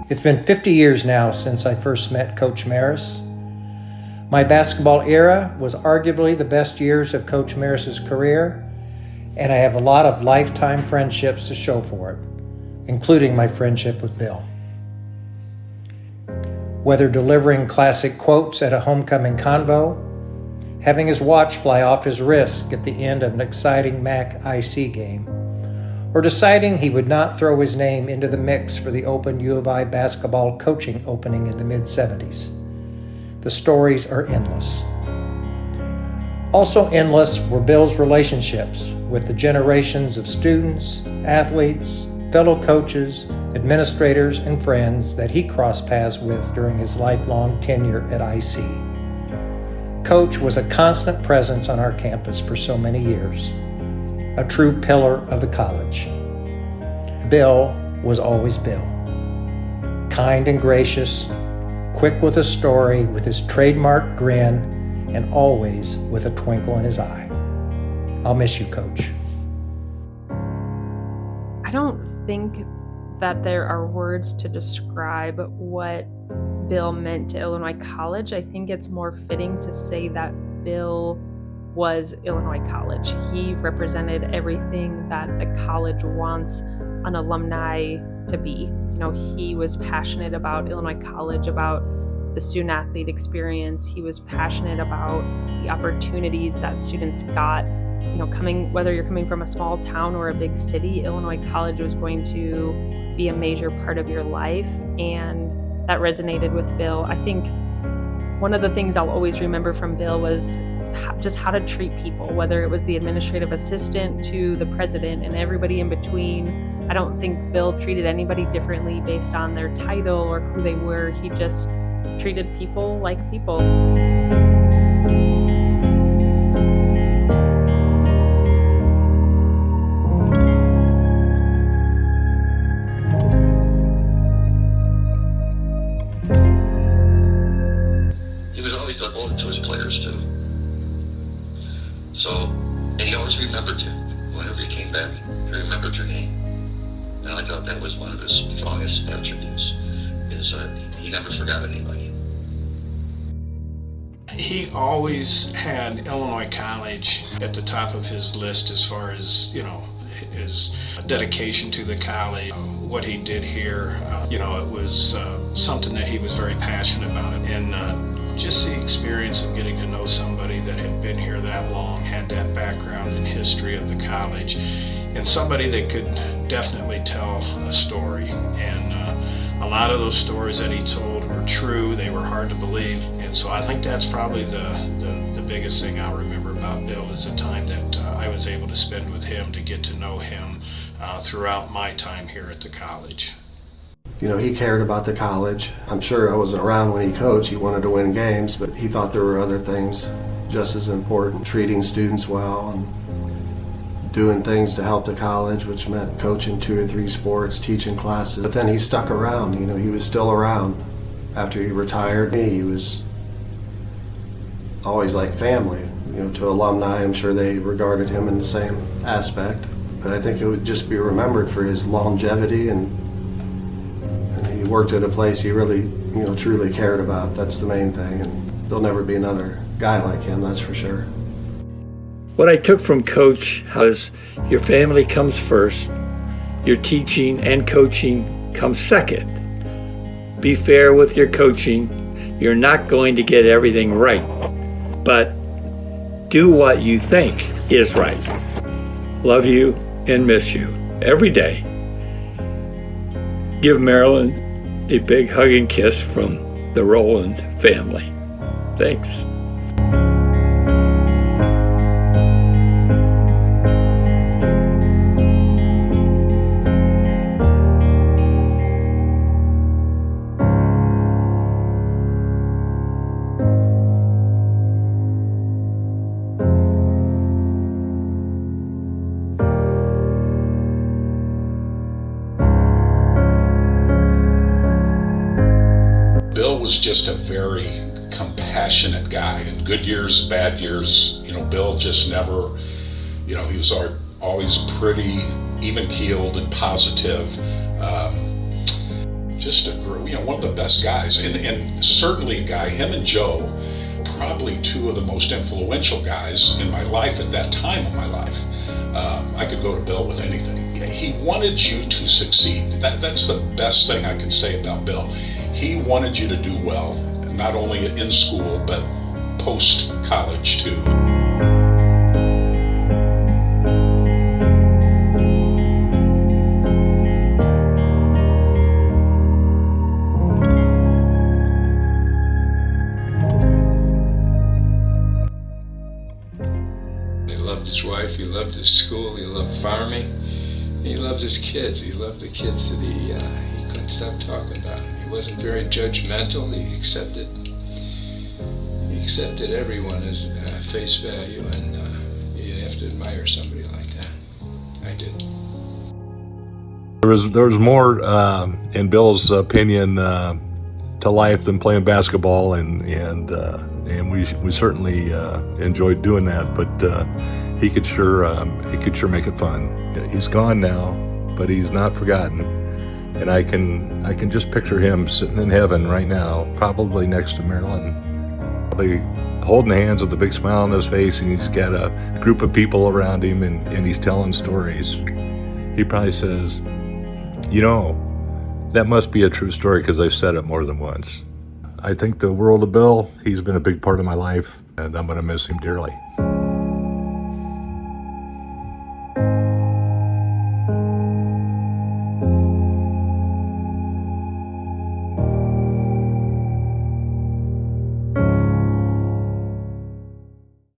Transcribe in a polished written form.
It's been 50 years now since I first met Coach Merris. My basketball era was arguably the best years of Coach Merris's career, and I have a lot of lifetime friendships to show for it, including my friendship with Bill. Whether delivering classic quotes at a homecoming convo, having his watch fly off his wrist at the end of an exciting MAC IC game, or deciding he would not throw his name into the mix for the Open U of I basketball coaching opening in the mid-'70s. The stories are endless. Also endless were Bill's relationships with the generations of students, athletes, fellow coaches, administrators, and friends that he crossed paths with during his lifelong tenure at IC. Coach was a constant presence on our campus for so many years, a true pillar of the college. Bill was always Bill. Kind and gracious, quick with a story, with his trademark grin, and always with a twinkle in his eye. I'll miss you, Coach. I don't think that there are words to describe what Bill meant to Illinois College. I think it's more fitting to say that Bill was Illinois College. He represented everything that the college wants an alumni to be. He was passionate about Illinois College, about the student athlete experience. He was passionate about the opportunities that students got. Whether you're coming from a small town or a big city, Illinois College was going to be a major part of your life, and that resonated with Bill. I think one of the things I'll always remember from Bill was just how to treat people, whether it was the administrative assistant to the president and everybody in between. I don't think Bill treated anybody differently based on their title or who they were. He just treated people like people. He was always devoted to his players too. And he always remembered you. Whenever he came back, he remembered your name. And I thought that was one of his strongest attributes, is he never forgot anybody. He always had Illinois College at the top of his list as far as, his dedication to the college, what he did here. It was something that he was very passionate about. And just the experience of getting to know somebody that had been here that long, had that background and history of the college, and somebody that could definitely tell a story. And a lot of those stories that he told were true. They were hard to believe. And so I think that's probably the biggest thing I'll remember about Bill, is the time that I was able to spend with him, to get to know him throughout my time here at the college. He cared about the college. I'm sure I wasn't around when he coached. He wanted to win games, but he thought there were other things just as important. Treating students well and doing things to help the college, which meant coaching 2 or 3 sports, teaching classes. But then he stuck around. He was still around after he retired. He was always like family. To alumni, I'm sure they regarded him in the same aspect. But I think it would just be remembered for his longevity, and he worked at a place he really, truly cared about. That's the main thing, and there'll never be another guy like him, that's for sure. What I took from Coach was your family comes first, your teaching and coaching comes second. Be fair with your coaching. You're not going to get everything right, but do what you think is right. Love you and miss you every day. Give Marilyn a big hug and kiss from the Rowland family. Thanks. Bill was just a very compassionate guy. In good years, bad years, Bill just never, he was always pretty even-keeled and positive. just one of the best guys, and certainly a guy, him and Joe, probably two of the most influential guys in my life at that time of my life. I could go to Bill with anything. He wanted you to succeed. That's the best thing I can say about Bill. He wanted you to do well, not only in school, but post-college too. He loved his wife, he loved his school, he loved farming, he loved his kids. He loved the kids that he couldn't stop talking about. He wasn't very judgmental. He accepted everyone as face value, and you have to admire somebody like that. I did. There was more, in Bill's opinion, to life than playing basketball, and we certainly enjoyed doing that. But he could sure make it fun. He's gone now, but he's not forgotten. And I can just picture him sitting in heaven right now, probably next to Marilyn, probably holding hands with a big smile on his face, and he's got a group of people around him, and he's telling stories. He probably says, that must be a true story because I've said it more than once. I think the world of Bill. He's been a big part of my life, and I'm going to miss him dearly.